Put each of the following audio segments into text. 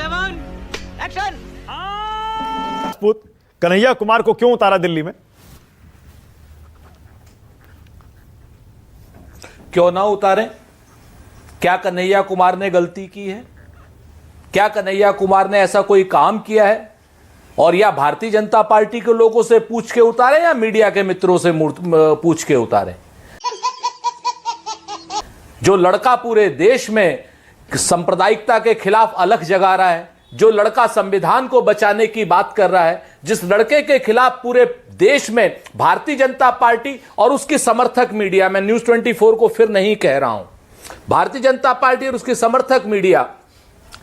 Action. Rajput Kanhaiya Kumar को क्यों उतारा दिल्ली में? क्यों ना उतारें? क्या कन्हैया कुमार ने गलती की है? क्या कन्हैया कुमार ने ऐसा कोई काम किया है? और या भारतीय जनता पार्टी के लोगों से पूछ के उतारे या मीडिया के मित्रों से पूछ के उतारे? जो लड़का पूरे देश में सांप्रदायिकता के खिलाफ अलख जगा रहा है, जो लड़का संविधान को बचाने की बात कर रहा है, जिस लड़के के खिलाफ पूरे देश में भारतीय जनता पार्टी और उसकी समर्थक मीडिया, मैं न्यूज 24 को फिर नहीं कह रहा हूं, भारतीय जनता पार्टी और उसकी समर्थक मीडिया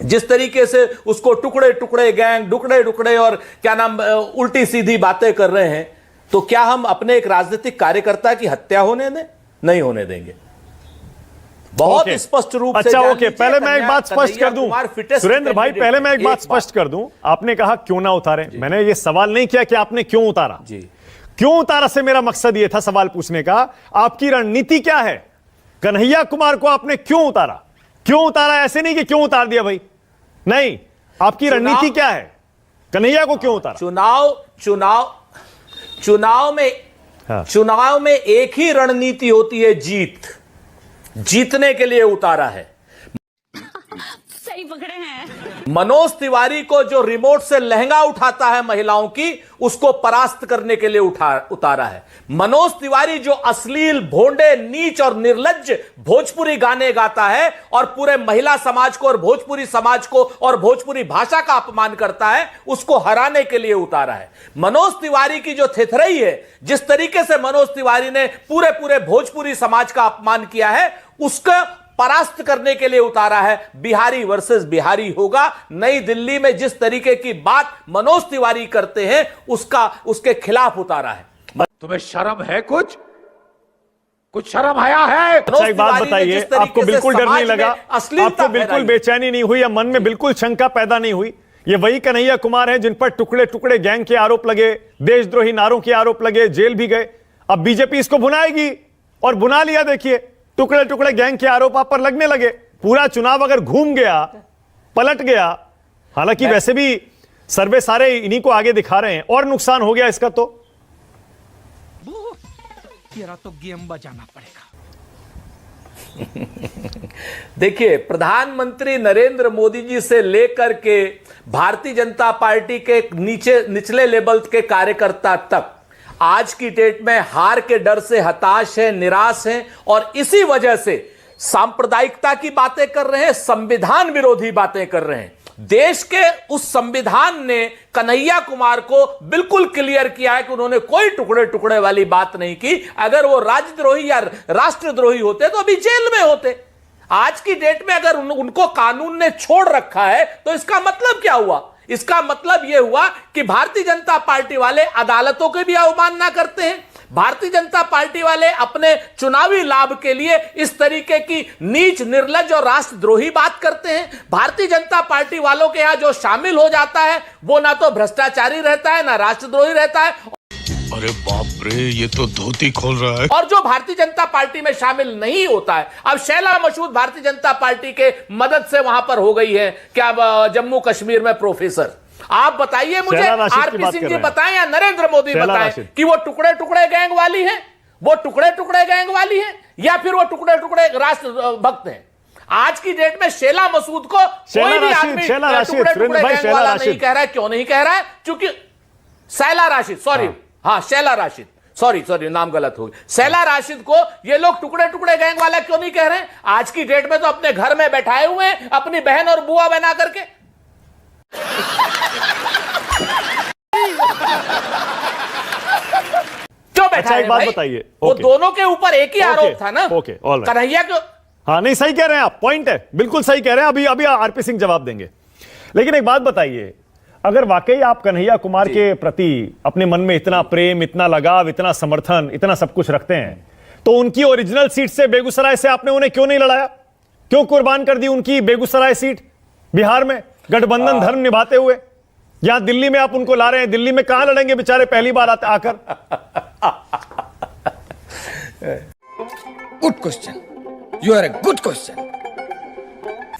जिस तरीके से उसको टुकड़े टुकड़े गैंग, टुकड़े टुकड़े और क्या नाम उल्टी सीधी बातें कर रहे हैं, तो क्या हम अपने एक राजनीतिक कार्यकर्ता की हत्या होने दें? नहीं होने देंगे। बहुत स्पष्ट रूप से। अच्छा, ओके, पहले मैं एक बात स्पष्ट कर दूं सुरेंद्र भाई, पहले मैं एक बात स्पष्ट कर दूं। आपने कहा क्यों ना उतारे, मैंने ये सवाल नहीं किया कि आपने क्यों उतारा जी। क्यों उतारा से मेरा मकसद ये था सवाल पूछने का, आपकी रणनीति क्या है? कन्हैया कुमार को आपने क्यों उतारा? क्यों उतारा ऐसे नहीं कि क्यों उतार दिया भाई, नहीं, आपकी रणनीति क्या है? कन्हैया को क्यों उतारा? चुनाव में एक ही रणनीति होती है, जीतने के लिए उतारा है। सही पकड़े हैं। मनोज तिवारी को जो रिमोट से लहंगा उठाता है महिलाओं की, उसको परास्त करने के लिए उतारा है। मनोज तिवारी जो अश्लील, भोंडे, नीच और निर्लज्ज भोजपुरी गाने गाता है और पूरे महिला समाज को और भोजपुरी समाज को और भोजपुरी भाषा का अपमान करता है, उसको हराने के लिए उतारा है। मनोज तिवारी की जो थिथरई है, जिस तरीके से मनोज तिवारी ने पूरे भोजपुरी समाज का अपमान किया है, उसका परास्त करने के लिए उतारा है। बिहारी वर्सेस बिहारी होगा। नई दिल्ली में जिस तरीके की बात मनोज तिवारी करते हैं, उसके खिलाफ उतारा है। तुम्हें शर्म है? कुछ शर्म आया है? अच्छा, एक बात बताइए, आपको बिल्कुल डर नहीं लगा? आपको बिल्कुल बेचैनी नहीं हुई या मन में बिल्कुल शंका पैदा नहीं हुई? ये वही कन्हैया कुमार हैं जिन पर टुकड़े टुकड़े गैंग के आरोप लगे, देशद्रोही नारों के आरोप लगे, जेल भी गए। अब बीजेपी इसको भुनाएगी और भुना लिया। देखिए, टुकड़े टुकड़े गैंग के आरोप आप पर लगने लगे। पूरा चुनाव अगर घूम गया, पलट गया, हालांकि वैसे भी सर्वे सारे इन्हीं को आगे दिखा रहे हैं, और नुकसान हो गया इसका तो तेरा तो गेम बजाना पड़ेगा। देखिए, प्रधानमंत्री नरेंद्र मोदी जी से लेकर के भारतीय जनता पार्टी के निचले लेवल के कार्यकर्ता तक आज की डेट में हार के डर से हताश है, निराश है, और इसी वजह से सांप्रदायिकता की बातें कर रहे हैं, संविधान विरोधी बातें कर रहे हैं। देश के उस संविधान ने कन्हैया कुमार को बिल्कुल क्लियर किया है कि उन्होंने कोई टुकड़े टुकड़े वाली बात नहीं की। अगर वो राजद्रोही या राष्ट्रद्रोही होते तो अभी जेल में होते। आज की डेट में अगर उनको कानून ने छोड़ रखा है, तो इसका मतलब क्या हुआ? इसका मतलब यह हुआ कि भारतीय जनता पार्टी वाले अदालतों की भी अवमानना करते हैं। भारतीय जनता पार्टी वाले अपने चुनावी लाभ के लिए इस तरीके की नीच, निर्लज्ज और राष्ट्रद्रोही बात करते हैं। भारतीय जनता पार्टी वालों के यहां जो शामिल हो जाता है, वो ना तो भ्रष्टाचारी रहता है, ना राष्ट्रद्रोही रहता है। अरे बाप रे, ये तो धोती खोल रहा है। और जो भारतीय जनता पार्टी में शामिल नहीं होता है, अब शैला मसूद भारतीय जनता पार्टी के मदद से वहां पर हो गई है क्या जम्मू कश्मीर में प्रोफेसर। आप बताइए मुझे, आरपी सिंह जी बताएं या नरेंद्र मोदी बताएं कि वो टुकड़े टुकड़े गैंग वाली है, वो टुकड़े टुकड़े गैंग वाली है, या फिर वो टुकड़े टुकड़े राष्ट्र भक्त हैं। आज की डेट में शैला मसूद को कोई भी आदमी टुकड़े टुकड़े गैंग वाला नहीं कह रहा है। क्यों नहीं कह रहा है? क्योंकि शैला राशिद, सॉरी, हाँ शैला राशिद, सॉरी नाम गलत हो गया। शैला राशिद को ये लोग टुकड़े टुकड़े गैंग वाला क्यों नहीं कह रहे हैं? आज की डेट में तो अपने घर में बैठाए हुए हैं, अपनी बहन और बुआ बना करके। क्यों बैठा? एक बात बताइए, वो दोनों के ऊपर एक ही आरोप था ना। Okay, alright. कन्हैया को, हाँ नहीं, सही कह रहे हैं आप, पॉइंट है, बिल्कुल सही कह रहे हैं। अभी आरपी सिंह जवाब देंगे, लेकिन एक बात बताइए, अगर वाकई आप कन्हैया कुमार के प्रति अपने मन में इतना प्रेम, इतना लगाव, इतना समर्थन, इतना सब कुछ रखते हैं, तो उनकी ओरिजिनल सीट से, बेगूसराय से आपने उन्हें क्यों नहीं लड़ाया? क्यों कुर्बान कर दी उनकी बेगूसराय सीट बिहार में, गठबंधन धर्म निभाते हुए? यहां दिल्ली में आप उनको ला रहे हैं, दिल्ली में कहां लड़ेंगे बेचारे पहली बार आकर? Good question, you are a good question.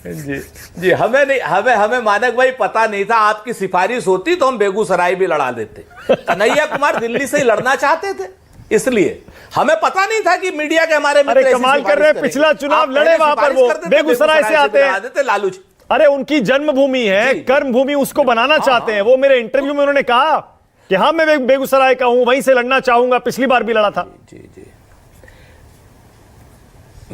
जी जी, हमें नहीं, हमें मानक भाई पता नहीं था। आपकी सिफारिश होती तो हम बेगूसराय भी लड़ा देते। कन्हैया कुमार दिल्ली से ही लड़ना चाहते थे, इसलिए हमें पता नहीं था कि मीडिया के हमारे मित्र अरे कमाल कर रहे हैं, पिछला चुनाव लड़े वहां पर, वो बेगूसराय से आते हैं। लालू, अरे उनकी जन्मभूमि है, कर्म भूमि, उसको बनाना चाहते हैं वो। मेरे इंटरव्यू में उन्होंने कहा कि हाँ मैं बेगूसराय का हूं, वहीं से लड़ना चाहूंगा, पिछली बार भी लड़ा था। जी जी,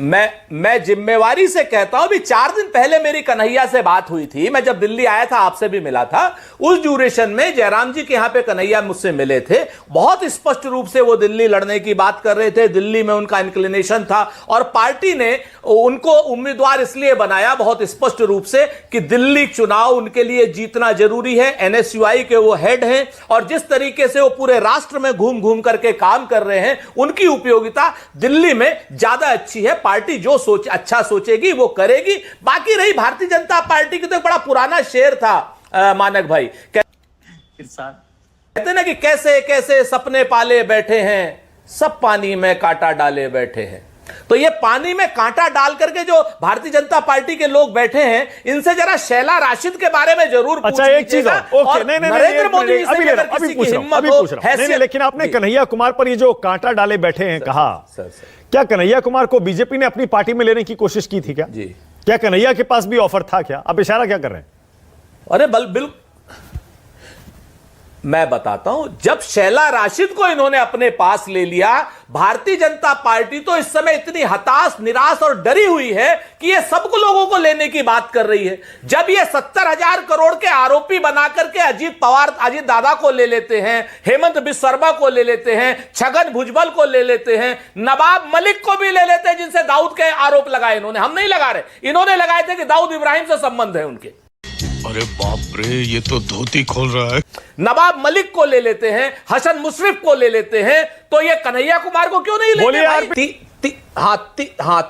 मैं जिम्मेवारी से कहता हूं भी 4 दिन पहले मेरी कन्हैया से बात हुई थी। मैं जब दिल्ली आया था, आपसे भी मिला था। उस ड्यूरेशन में जयराम जी के यहां पे कन्हैया मुझसे मिले थे। बहुत स्पष्ट रूप से वो दिल्ली लड़ने की बात कर रहे थे। दिल्ली में उनका इंक्लिनेशन था और पार्टी ने उनको उम्मीदवार इसलिए बनाया बहुत स्पष्ट रूप से कि दिल्ली चुनाव उनके लिए जीतना जरूरी है। एनएसयूआई के वो हेड हैं और जिस तरीके से वो पूरे राष्ट्र में घूम घूम करके काम कर रहे हैं, उनकी उपयोगिता दिल्ली में ज्यादा अच्छी है। पार्टी जो अच्छा सोचेगी वो करेगी। बाकी रही भारतीय जनता पार्टी की, तो एक बड़ा पुराना शेर था मानक भाई, कहते ना कि कैसे कैसे सपने पाले बैठे हैं, सब पानी में कांटा डाले बैठे हैं। तो ये पानी में कांटा डाल करके जो भारतीय जनता पार्टी के लोग बैठे हैं, इनसे जरा शैला राशिद के बारे में जरूर अच्छा एक चीज ओके, नहीं नरेंद्र मोदी अभी पूछ रहा हूं, लेकिन आपने कन्हैया कुमार पर ये जो कांटा डाले बैठे हैं कहा, क्या कन्हैया कुमार को बीजेपी ने अपनी पार्टी में लेने की कोशिश की थी क्या? जी, क्या कन्हैया के पास भी ऑफर था क्या? आप इशारा क्या कर रहे हैं? अरे बिल्कुल मैं बताता हूं, जब शैला राशिद को इन्होंने अपने पास ले लिया, भारतीय जनता पार्टी तो इस समय इतनी हताश, निराश और डरी हुई है कि ये सबको लोगों को लेने की बात कर रही है। जब ये 70,000 करोड़ के आरोपी बनाकर के अजीत पवार, अजीत दादा को ले लेते हैं, हेमंत बिस्वा शर्मा को ले लेते हैं, छगन भुजबल को ले लेते हैं, नवाब मलिक को भी ले लेते हैं, जिनसे दाऊद के आरोप लगाए इन्होंने। हम नहीं लगा रहे, इन्होंने लगाए थे कि दाऊद इब्राहिम से संबंध है उनके। अरे बाप रे, ये तो धोती खोल रहा है। नवाब मलिक को ले लेते हैं, हसन मुशर्रफ को ले लेते हैं, तो ये कन्हैया कुमार को क्यों नहीं लेते भाई?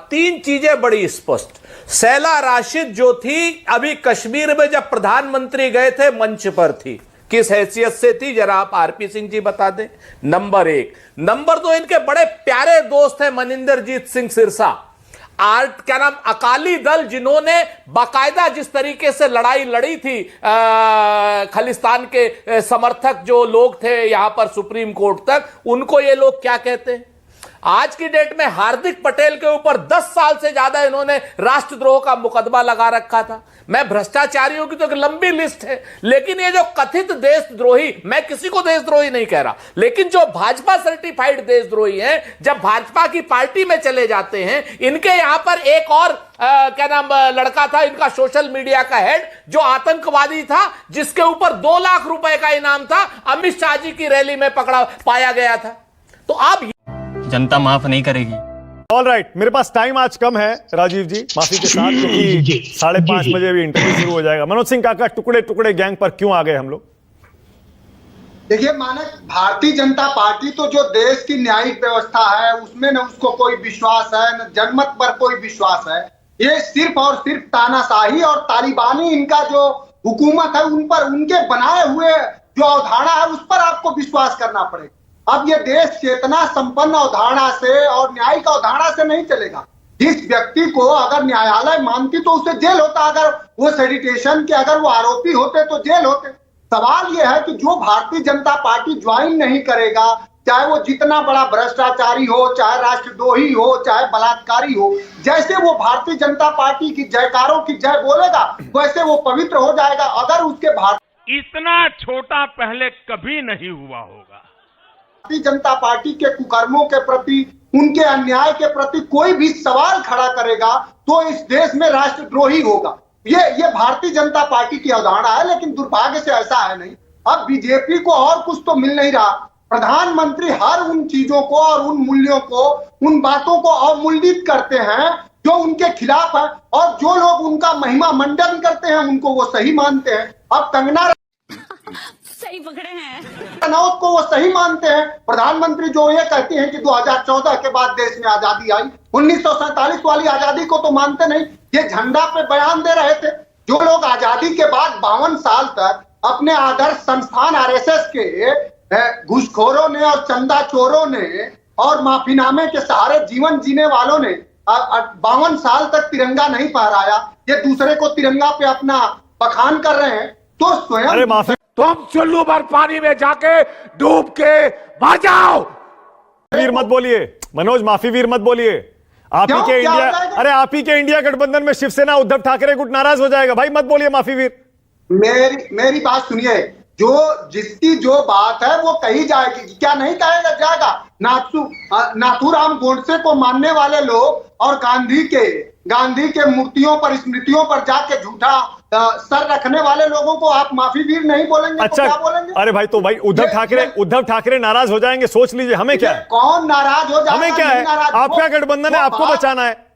तीन चीजें बड़ी स्पष्ट। शैला राशिद जो थी, अभी कश्मीर में जब प्रधानमंत्री गए थे मंच पर थी, किस हैसियत से थी जरा आप आरपी सिंह जी बता दें। नंबर 1। नंबर 2, इनके बड़े प्यारे दोस्त हैं मनिंदरजीत सिंह सिरसा, क्या नाम, अकाली दल, जिन्होंने बाकायदा जिस तरीके से लड़ाई लड़ी थी खालिस्तान के समर्थक जो लोग थे यहां पर सुप्रीम कोर्ट तक, उनको ये लोग क्या कहते हैं? आज की डेट में हार्दिक पटेल के ऊपर 10 साल से ज्यादा इन्होंने राष्ट्रद्रोह का मुकदमा लगा रखा था। मैं भ्रष्टाचारियों की तो एक लंबी लिस्ट है, लेकिन ये जो कथित देशद्रोही, मैं किसी को देशद्रोही नहीं कह रहा, लेकिन जो भाजपा सर्टिफाइड देशद्रोही हैं, जब भाजपा की पार्टी में चले जाते हैं, इनके यहां पर एक और क्या नाम लड़का था इनका सोशल मीडिया का हेड, जो आतंकवादी था, जिसके ऊपर 2 लाख रुपए का इनाम था, अमित शाह जी की रैली में पकड़ा पाया गया था। तो आप जनता माफ नहीं करेगी। ऑल राइट, मेरे पास टाइम आज कम है राजीव जी, माफी के साथ, क्योंकि 5:30 बजे भी इंटरव्यू शुरू हो जाएगा। मनोज सिंह काका, टुकड़े टुकड़े गैंग पर क्यों आ गए हम लोग? देखिए मानक, भारतीय जनता पार्टी तो जो देश की न्यायिक व्यवस्था है उसमें न उसको कोई विश्वास है, न जनमत पर कोई विश्वास है। ये सिर्फ और सिर्फ तानाशाही और तालिबानी इनका जो हुकूमत है उन पर, उनके बनाए हुए जो अवधारणा है उस पर आपको विश्वास करना पड़ेगा। अब ये देश चेतना संपन्न अवधारणा से और न्यायिक अवधारणा से नहीं चलेगा। जिस व्यक्ति को अगर न्यायालय मानती तो उसे जेल होता, अगर वो सेडिटेशन के अगर वो आरोपी होते तो जेल होते। सवाल ये है कि जो भारतीय जनता पार्टी ज्वाइन नहीं करेगा, चाहे वो जितना बड़ा भ्रष्टाचारी हो, चाहे राष्ट्रद्रोही हो, चाहे बलात्कारी हो, जैसे वो भारतीय जनता पार्टी की जयकारों की जय बोलेगा वैसे वो पवित्र हो जाएगा। अगर उसके इतना छोटा पहले कभी नहीं हुआ होगा। भारतीय जनता पार्टी के कुकर्मों के प्रति, उनके अन्याय के प्रति कोई भी सवाल खड़ा करेगा तो इस देश में राष्ट्रद्रोही होगा। ये भारतीय जनता पार्टी की अवधारणा है, लेकिन दुर्भाग्य से ऐसा है नहीं। अब बीजेपी को और कुछ तो मिल नहीं रहा। प्रधानमंत्री हर उन चीजों को और उन मूल्यों को, उन बातों को अवमूल्यित करते हैं जो उनके खिलाफ है, और जो लोग उनका महिमा मंडन करते हैं उनको वो सही मानते हैं। अब कंगना सही पकड़े हैं, रनौत को वो सही मानते हैं। प्रधानमंत्री जो ये कहती हैं कि 2014 के बाद देश में आजादी आई, 1947 वाली आजादी को तो मानते नहीं, ये झंडा पे बयान दे रहे थे। जो लोग आजादी के बाद 52 साल तक अपने आदर्श संस्थान आरएसएस के घूसखोरों ने और चंदा चोरों ने और माफीनामे के सहारे जीवन जीने वालों ने 52 साल तक तिरंगा नहीं फहराया, ये दूसरे को तिरंगा पे अपना बखान कर रहे हैं, तो स्वयं अरे माफी तुम चुल्लू भर पानी में जाके डूब के मर जाओ। वीर मत बोलिए मनोज, माफी वीर मत बोलिए। आप ही क्यों? के क्या हो इंडिया, जाएगा? अरे आप ही के इंडिया गठबंधन में शिवसेना उद्धव ठाकरे गुट नाराज हो जाएगा भाई, मत बोलिए माफी वीर। मेरी बात सुनिए, जो जिसकी जो बात है वो कही जाएगी, क्या नहीं कहेगा जाएगा। नाथूराम गोडसे को मानने वाले लोग और गांधी के मूर्तियों पर, स्मृतियों पर जाके झूठा सर रखने वाले लोगों को आप माफी वीर नहीं बोलेंगे अच्छा, तो क्या बोलेंगे? अरे भाई तो भाई उद्धव ठाकरे नाराज हो जाएंगे, सोच लीजिए, हमें क्या है, कौन नाराज हो जाएगा? हमें क्या है, आपका गठबंधन है, आपको बचाना है,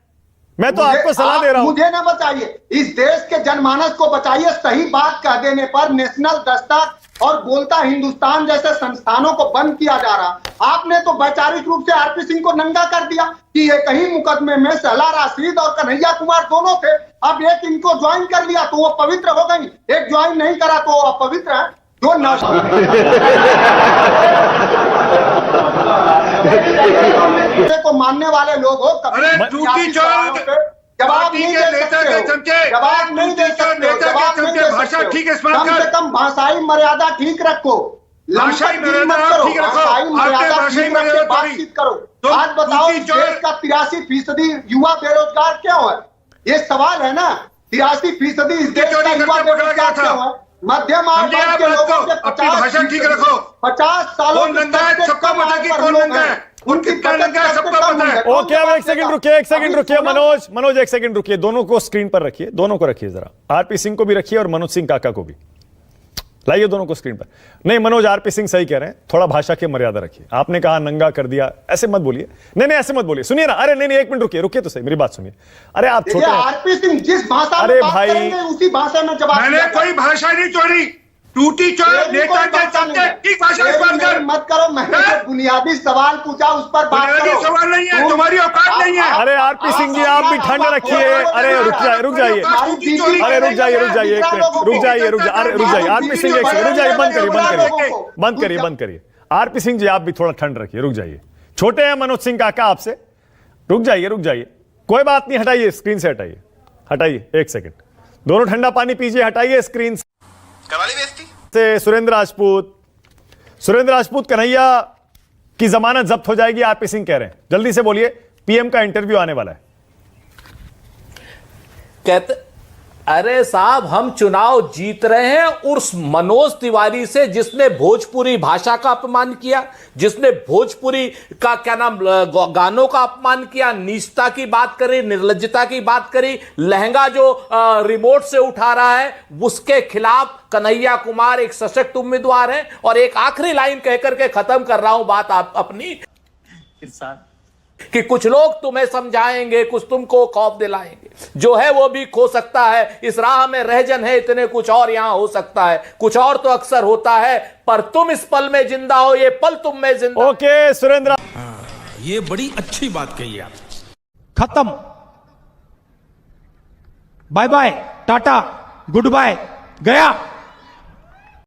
मैं तो आपको सलाह दे रहा हूं। मुझे ना बचाइए, इस देश के जनमानस को बचाइए। सही बात कह देने पर नेशनल दस्तक और बोलता हिंदुस्तान जैसे संस्थानों को बंद किया जा रहा। आपने तो वैचारिक रूप से आरपी सिंह को नंगा कर दिया कि एक ही मुकदमे में सहला राशिद और कन्हैया कुमार दोनों थे, अब एक इनको ज्वाइन कर लिया तो वो पवित्र हो गई, एक ज्वाइन नहीं करा तो वो अपवित्र है। जो को मानने वाले लोग हो, अरे झूठी चोर, जवाब नहीं दे सकते, जवाब नहीं दे सकते, भाषा ठीक है, कम से कम भाषाई मर्यादा ठीक रखो, भाषाई मर्यादा ठीक रखो, भाषाई मर्यादा भाषाई ठीक रख के मर्यादा बातचीत करो। तो आज बताओ झूठी चोर- देश का 83% युवा बेरोजगार क्यों है? ये सवाल है ना, 83% इस देश का युवा बेरोजगार क्यों है? मध्यम आय वर्ग के लोगों के अपनी भाषा ठीक रखो। 50 सालों कौन नंगा है सबको पता कि कौन नंगा है, उनकी नंगा है सबको पता है। ओके, अब एक सेकंड रुकिए मनोज एक सेकंड रुकिए, दोनों को स्क्रीन पर रखिए, दोनों को रखिए जरा, आरपी सिंह को भी रखिए और मनोज सिंह काका को भी लाइए, दोनों को स्क्रीन पर। नहीं मनोज, आरपी सिंह सही कह रहे हैं, थोड़ा भाषा की मर्यादा रखिए। आपने कहा नंगा कर दिया, ऐसे मत बोलिए, नहीं ऐसे मत बोलिए, सुनिए ना, अरे नहीं एक मिनट रुकिए तो सही, मेरी बात सुनिए। अरे आप छोटे, आरपी सिंह जिस भाषा अरे में बात भाई, करेंगे उसी भाषा में जवाब मैंने दिया कोई भाषा नहीं चोरी, टूटी चोर नेता के सबसे ठीक भाषा इस्तेमाल कर। मत करो, मैंने जो बुनियादी सवाल पूछा उस पर बात बुनियादी करो। सवाल नहीं है, तुम्हारी औकात नहीं है। अरे आरपी सिंह जी आप भी ठंड रखिए, अरे रुक जाइए, अरे रुक जाइए एक मिनट, अरे रुक जाइए आरपी सिंह, एक सेकंड रुक जाइए, बंद करिए आरपी सिंह जी, आप भी थोड़ा ठंड रखिए, रुक जाइए, छोटे हैं मनोज सिंह काका आपसे, रुक जाइए, कोई बात नहीं, हटाइए स्क्रीन से, हटाइए एक सेकंड, दोनों ठंडा पानी पीजिए, हटाइए स्क्रीन से। सुरेंद्र राजपूत कन्हैया की जमानत जब्त हो जाएगी, आरपी सिंह कह रहे हैं, जल्दी से बोलिए, पीएम का इंटरव्यू आने वाला है। कहते अरे साहब, हम चुनाव जीत रहे हैं उस मनोज तिवारी से जिसने भोजपुरी भाषा का अपमान किया, जिसने भोजपुरी का क्या नाम गानों का अपमान किया, नीचता की बात करी, निर्लज्जता की बात करी, लहंगा जो रिमोट से उठा रहा है, उसके खिलाफ कन्हैया कुमार एक सशक्त उम्मीदवार है। और एक आखिरी लाइन कहकर के खत्म कर रहा हूं बात अपनी, कि कुछ लोग तुम्हें समझाएंगे, कुछ तुमको खौफ दिलाएंगे, जो है वो भी खो सकता है, इस राह में रहजन है इतने, कुछ और यहां हो सकता है, कुछ और तो अक्सर होता है, पर तुम इस पल में जिंदा हो, ये पल तुम में जिंदा। ओके सुरेंद्र, ये बड़ी अच्छी बात कही आप। खत्म, bye bye, tata, goodbye, गया।